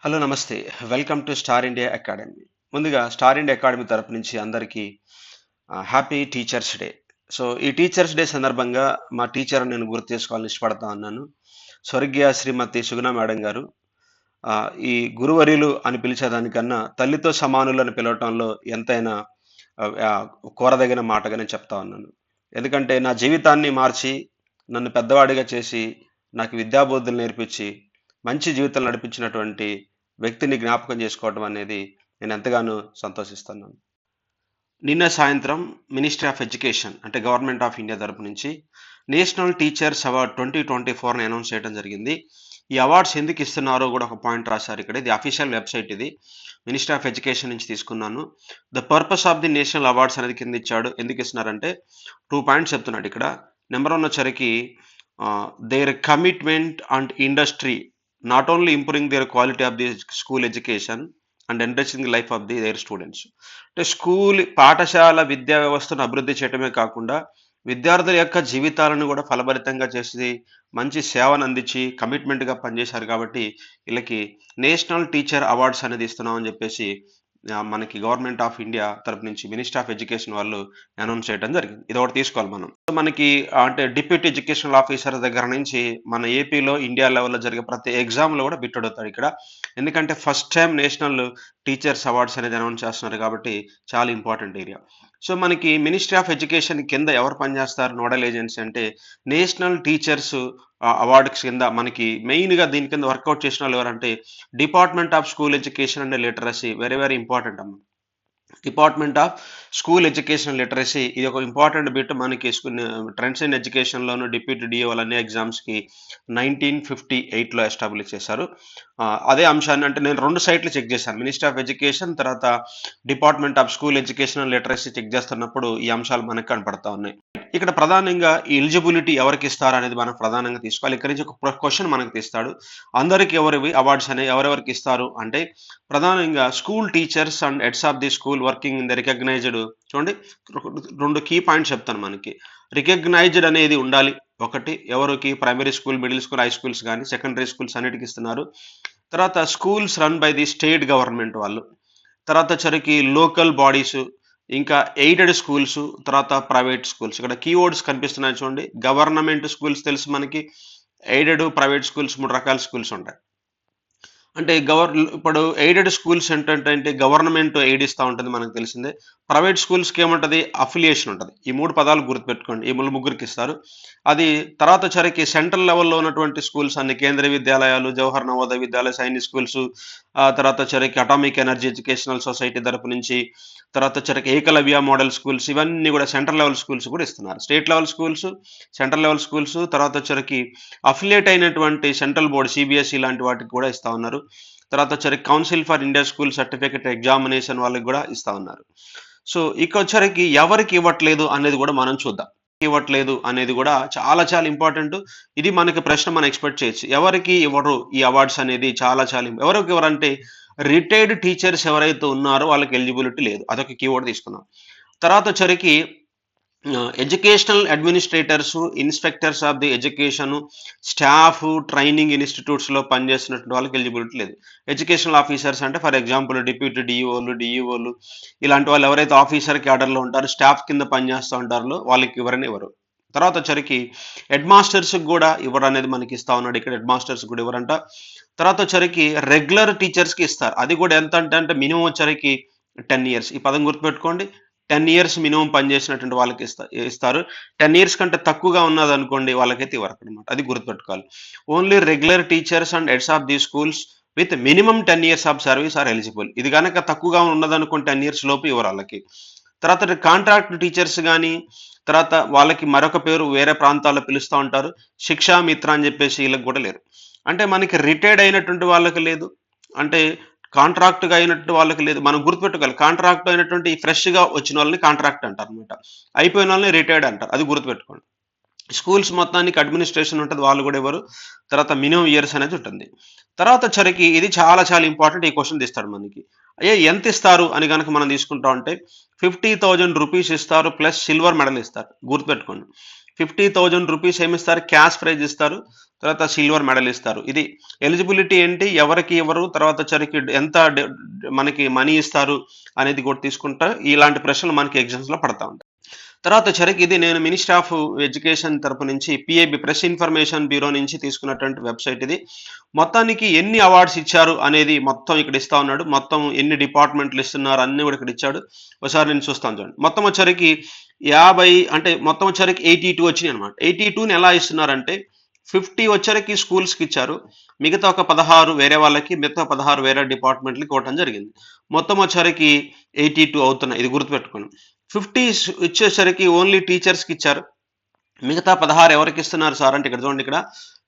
Hello నమస్తే. Welcome to star India academy. ముందుగా star India academy తరపు నుంచి అందరికీ హ్యాపీ టీచర్స్ డే. సో ఈ టీచర్స్ డే సందర్భంగా మా టీచర్ నేను గుర్తు చేసుకోవాలని ఇష్టపడతా ఉన్నాను. స్వర్గీయ శ్రీమతి సుగుణ మేడం గారు. ఈ గురువర్యులు అని పిలిచేదానికన్నా తల్లితో సమానులు అని పిలవటంలో ఎంతైనా కోరదగిన మాటగా నేను చెప్తా ఉన్నాను. ఎందుకంటే నా జీవితాన్ని మార్చి నన్ను పెద్దవాడిగా చేసి నాకు విద్యాబోధులు నేర్పించి మంచి జీవితం నడిపించినటువంటి వ్యక్తిని జ్ఞాపకం చేసుకోవడం అనేది నేను ఎంతగానో సంతోషిస్తున్నాను. నిన్న సాయంత్రం మినిస్ట్రీ ఆఫ్ ఎడ్యుకేషన్ అంటే గవర్నమెంట్ ఆఫ్ ఇండియా తరపు నుంచి నేషనల్ టీచర్స్ అవార్డ్ 2024 అనౌన్స్ చేయడం జరిగింది. ఈ అవార్డ్స్ ఎందుకు ఇస్తున్నారో కూడా ఒక పాయింట్ రాశారు ఇక్కడ. ఇది అఫీషియల్ వెబ్సైట్, ఇది మినిస్ట్రీ ఆఫ్ ఎడ్యుకేషన్ నుంచి తీసుకున్నాను. The purpose of the national awards అనేది కింద ఇచ్చాడు. ఎందుకు ఇస్తున్నారంటే 2 పాయింట్స్ చెప్తున్నాడు ఇక్కడ. నెంబర్ 1 వచ్చరికి their commitment and industry not only improving their quality of the school education and enriching the life of the their students. అంటే స్కూల్ పాఠశాల విద్యా వ్యవస్థను అభివృద్ధి చేయడమే కాకుండా విద్యార్థుల యొక్క జీవితాలను కూడా ఫలభరితంగా చేసి మంచి సేవను అందించి కమిట్మెంట్గా పనిచేశారు కాబట్టి వీళ్ళకి నేషనల్ టీచర్ అవార్డ్స్ అనేది ఇస్తున్నామని చెప్పేసి మనకి గవర్నమెంట్ ఆఫ్ ఇండియా తరపు నుంచి మినిస్టర్ ఆఫ్ ఎడ్యుకేషన్ వాళ్ళు అనౌన్స్ చేయడం జరిగింది. ఇది ఒకటి తీసుకోవాలి మనం. మనకి అంటే డిప్యూటీ ఎడ్యుకేషనల్ ఆఫీసర్ దగ్గర నుంచి మన ఏపీలో ఇండియా లెవెల్లో జరిగే ప్రతి ఎగ్జామ్లో కూడా బిట్ అడుగుతాడు ఇక్కడ. ఎందుకంటే first time national teachers awards అనేది అనౌన్స్ చేస్తున్నారు కాబట్టి చాలా ఇంపార్టెంట్ ఏరియా. సో మనకి మినిస్ట్రీ ఆఫ్ ఎడ్యుకేషన్ కింద ఎవరు పనిచేస్తారు నోడల్ ఏజెన్సీ అంటే నేషనల్ టీచర్స్ అవార్డ్స్ కింద మనకి మెయిన్గా దీని కింద వర్కౌట్ చేసిన వాళ్ళు ఎవరంటే department of school education and literacy. Very very important అమ్మ. Department of school education literacy ఇది ఒక ఇంపార్టెంట్ బిట్. మనకి ట్రెండ్స్ ఇన్ ఎడ్యుకేషన్లోను డిప్యూటీ డిఓ అన్ని ఎగ్జామ్స్కి 1958లో ఎస్టాబ్లిష్ చేశారు. అదే అంశాన్ని అంటే నేను 2 సైట్లు చెక్ చేశాను, మినిస్టర్ ఆఫ్ ఎడ్యుకేషన్ తర్వాత department of school education and literacy check చేస్తున్నప్పుడు ఈ అంశాలు మనకు కనపడతా ఉన్నాయి. ఇక్కడ ప్రధానంగా ఈ ఎలిజిబిలిటీ ఎవరికి ఇస్తారు అనేది మనం ప్రధానంగా తీసుకోవాలి. ఇక్కడ నుంచి ఒక క్వశ్చన్ మనకు తీస్తాడు, అందరికి ఎవరివి అవార్డ్స్ అనేవి ఎవరెవరికి ఇస్తారు అంటే ప్రధానంగా school teachers and heads of the school working in the recognised. చూడండి 2 కీ పాయింట్స్ చెప్తాను. మనకి రికగ్నైజ్డ్ అనేది ఉండాలి. ఒకటి ఎవరికి primary school, middle school, high schools కానీ సెకండరీ స్కూల్స్ అన్నిటికి ఇస్తున్నారు. తర్వాత schools run by the state government వాళ్ళు, తర్వాత వచ్చరికి లోకల్ బాడీస్, ఇంకా ఎయిడెడ్ స్కూల్స్, తర్వాత ప్రైవేట్ స్కూల్స్. ఇక్కడ కీవర్డ్స్ కనిపిస్తున్నాయి చూడండి. గవర్నమెంట్ స్కూల్స్ తెలుసు మనకి, ఎయిడెడ్, ప్రైవేట్ స్కూల్స్ 3 రకాల స్కూల్స్ ఉంటాయి. అంటే ఇప్పుడు ఎయిడెడ్ స్కూల్స్ ఏంటంటే గవర్నమెంట్ ఎయిడ్ ఇస్తూ ఉంటుంది మనకు తెలిసిందే. ప్రైవేట్ స్కూల్స్కి ఏముంటుంది, అఫిలియేషన్ ఉంటుంది. ఈ 3 పదాలు గుర్తుపెట్టుకోండి, ఈ ముగ్గురికి ఇస్తారు. అది తర్వాత వచ్చరికి సెంట్రల్ లెవెల్లో ఉన్నటువంటి స్కూల్స్ అన్ని కేంద్రీయ విద్యాలయాలు, జవహర్ నవోదయ విద్యాలయ, సైనిక్ స్కూల్స్, తర్వాత వచ్చరికి అటామిక్ ఎనర్జీ ఎడ్యుకేషనల్ సొసైటీ తరపు నుంచి, తర్వాత వచ్చరికి ఏకలవ్య మోడల్ స్కూల్స్, ఇవన్నీ కూడా సెంట్రల్ లెవెల్ స్కూల్స్ కూడా ఇస్తున్నారు. State level schools, central level schools, తర్వాత వచ్చరికి అఫిలియేట్ అయినటువంటి సెంట్రల్ బోర్డు సిబిఎస్ఈ లాంటి వాటికి కూడా ఇస్తా ఉన్నారు. తర్వాత వచ్చరికి council for India school certificate examination వాళ్ళకి కూడా ఇస్తా ఉన్నారు. సో ఇక్కడ వచ్చరికి ఎవరికి ఇవ్వట్లేదు అనేది కూడా మనం చూద్దాం. ఇవ్వట్లేదు అనేది కూడా చాలా చాలా ఇంపార్టెంట్. ఇది మనకి ప్రశ్న మనం ఎక్స్పెక్ట్ చేయొచ్చు, ఎవరికి ఇవ్వరు ఈ అవార్డ్స్ అనేది. చాలా చాలా ఎవరికి ఎవరంటే రిటైర్డ్ టీచర్స్ ఎవరైతే ఉన్నారో వాళ్ళకి ఎలిజిబిలిటీ లేదు, అదొక కీవర్డ్ తీసుకున్నాం. తర్వాత వచ్చరికి educational administrators, inspectors of the education, staff, training ఇన్స్టిట్యూట్స్లో పనిచేస్తున్నటువంటి వాళ్ళకి ఎలిజిబిలిటీ లేదు. ఎడ్యుకేషనల్ ఆఫీసర్స్ అంటే ఫర్ ఎగ్జాంపుల్ డిప్యూటీ డిఈఓలు ఇలాంటి వాళ్ళు ఎవరైతే ఆఫీసర్ క్యాడర్లో ఉంటారో, స్టాఫ్ కింద పనిచేస్తూ ఉంటారో వాళ్ళకి ఎవరైనా ఇవ్వరు. తర్వాత వచ్చరికి హెడ్ మాస్టర్స్కి కూడా ఇవ్వరు అనేది మనకి ఇస్తా ఉన్నాడు ఇక్కడ. హెడ్ మాస్టర్స్ కూడా ఇవ్వరంట. తర్వాత వచ్చరికి రెగ్యులర్ టీచర్స్కి ఇస్తారు. అది కూడా ఎంత అంటే మినిమం వచ్చరికి 10 years. ఈ పదం గుర్తుపెట్టుకోండి, 10 years మినిమం పనిచేసినటువంటి వాళ్ళకి ఇస్తారు. 10 years కంటే తక్కువగా ఉన్నది అనుకోండి వాళ్ళకైతే ఇవ్వరు అనమాట. అది గుర్తుపెట్టుకోవాలి. Only regular teachers and heads of the schools with minimum 10 years of service are eligible. ఇది కనుక తక్కువగా ఉన్నదనుకోండి 10 years లోపు ఇవ్వరు వాళ్ళకి. తర్వాత కాంట్రాక్ట్ టీచర్స్ కానీ, తర్వాత వాళ్ళకి మరొక పేరు వేరే ప్రాంతాల్లో పిలుస్తూ ఉంటారు, శిక్షా మిత్ర అని చెప్పేసి, వీళ్ళకి కూడా లేరు. అంటే మనకి రిటైర్డ్ అయినటువంటి వాళ్ళకి లేదు, అంటే కాంట్రాక్ట్గా అయినట్టు వాళ్ళకి లేదు. మనం గుర్తుపెట్టుకోవాలి, కాంట్రాక్ట్ అయినటువంటి ఫ్రెష్గా వచ్చిన వాళ్ళని కాంట్రాక్ట్ అంటారు అనమాట, అయిపోయిన వాళ్ళని రిటైర్డ్ అంటారు. అది గుర్తుపెట్టుకోండి. స్కూల్స్ మొత్తానికి అడ్మినిస్ట్రేషన్ ఉంటుంది, వాళ్ళు కూడా ఎవరు. తర్వాత మినిమం ఇయర్స్ అనేది ఉంటుంది. తర్వాత వచ్చరికి ఇది చాలా చాలా ఇంపార్టెంట్, ఈ క్వశ్చన్ తీస్తాడు మనకి. ఎంత ఇస్తారు అని కనుక మనం తీసుకుంటా ఉంటే 50,000 రూపీస్ ఇస్తారు, ప్లస్ సిల్వర్ మెడల్ ఇస్తారు. గుర్తుపెట్టుకోండి, రూ. 50,000 ఏమిస్తారు, క్యాష్ ప్రైజ్ ఇస్తారు, తర్వాత సిల్వర్ మెడల్ ఇస్తారు. ఇది ఎలిజిబిలిటీ ఏంటి, ఎవరికి ఎవరు, తర్వాత వచ్చరికి ఎంత మనకి మనీ ఇస్తారు అనేది కూడా తీసుకుంటారు. ఇలాంటి ప్రశ్నలు మనకి ఎగ్జామ్స్లో పడతా ఉంటాయి. తర్వాత వచ్చరికి ఇది నేను మినిస్ట్రీ ఆఫ్ ఎడ్యుకేషన్ తరపు నుంచి పిఐబి ప్రెస్ ఇన్ఫర్మేషన్ బ్యూరో నుంచి తీసుకున్నటువంటి వెబ్సైట్ ఇది. మొత్తానికి ఎన్ని అవార్డ్స్ ఇచ్చారు అనేది మొత్తం ఇక్కడ ఇస్తా ఉన్నాడు. మొత్తం ఎన్ని డిపార్ట్మెంట్లు ఇస్తున్నారు అన్ని కూడా ఇక్కడ ఇచ్చాడు. ఒకసారి నేను చూస్తాను చూడండి. మొత్తం వచ్చరికి 50 అంటే మొత్తం వచ్చరికి 82 వచ్చినాయి అనమాట. 82ని ఎలా ఇస్తున్నారంటే 50 వచ్చరికి స్కూల్స్కి ఇచ్చారు, మిగతా ఒక 16 వేరే వాళ్ళకి, మిగతా 16 వేరే డిపార్ట్మెంట్లకి ఇవ్వటం జరిగింది. మొత్తం వచ్చరికి 82 అవుతున్నాయి, ఇది గుర్తుపెట్టుకోండి. 50 ఇచ్చేసరికి ఓన్లీ టీచర్స్కి ఇచ్చారు, మిగతా 16 ఎవరికి ఇస్తున్నారు సార్ అంటే ఇక్కడ చూడండి, ఇక్కడ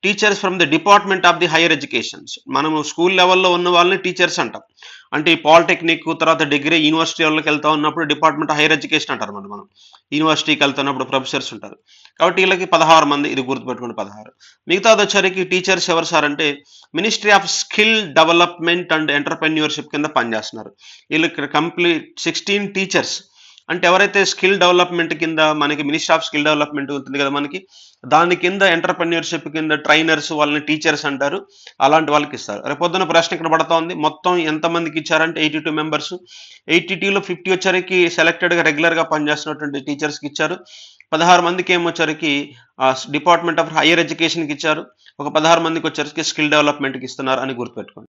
teachers from the department of the hire educations. మనము స్కూల్ లెవెల్లో ఉన్న వాళ్ళని టీచర్స్ అంటాం. అంటే ఈ పాలిటెక్నిక్ తర్వాత డిగ్రీ యూనివర్సిటీ వాళ్ళకి వెళ్తా ఉన్నప్పుడు డిపార్ట్మెంట్ హైయర్ ఎడ్యుకేషన్ అంటారు. మనం యూనివర్సిటీకి వెళ్తున్నప్పుడు ప్రొఫెసర్స్ ఉంటారు. కాబట్టి వీళ్ళకి 16 మంది, ఇది గుర్తుపెట్టుకోండి 16. మిగతాది వచ్చరికి టీచర్స్ ఎవరు సార్ అంటే ministry of skill development and entrepreneurship కింద పనిచేస్తున్నారు. వీళ్ళు ఇక్కడ కంప్లీట్ 16 టీచర్స్. అంటే ఎవరైతే స్కిల్ డెవలప్మెంట్ కింద మనకి మినిస్ట్రీ ఆఫ్ స్కిల్ డెవలప్మెంట్ ఉంటుంది కదా మనకి, దాని కింద ఎంటర్ప్రెన్యూర్షిప్ కింద ట్రైనర్స్ వాళ్ళని టీచర్స్ అంటారు, అలాంటి వాళ్ళకి ఇస్తారు. రేపొద్దున ప్రశ్న ఇక్కడ పడతా ఉంది, మొత్తం ఎంతమందికి ఇచ్చారంటే 82 మెంబర్స్. 82లో 50 వచ్చరికి సెలెక్టెడ్గా రెగ్యులర్గా పనిచేస్తున్నటువంటి టీచర్స్కి ఇచ్చారు. 16 మందికి ఏమొచ్చరికి డిపార్ట్మెంట్ ఆఫ్ హైయర్ ఎడ్యుకేషన్కి ఇచ్చారు. ఒక 16 మందికి వచ్చరికి స్కిల్ డెవలప్మెంట్కి ఇస్తున్నారు అని గుర్తుపెట్టుకోండి.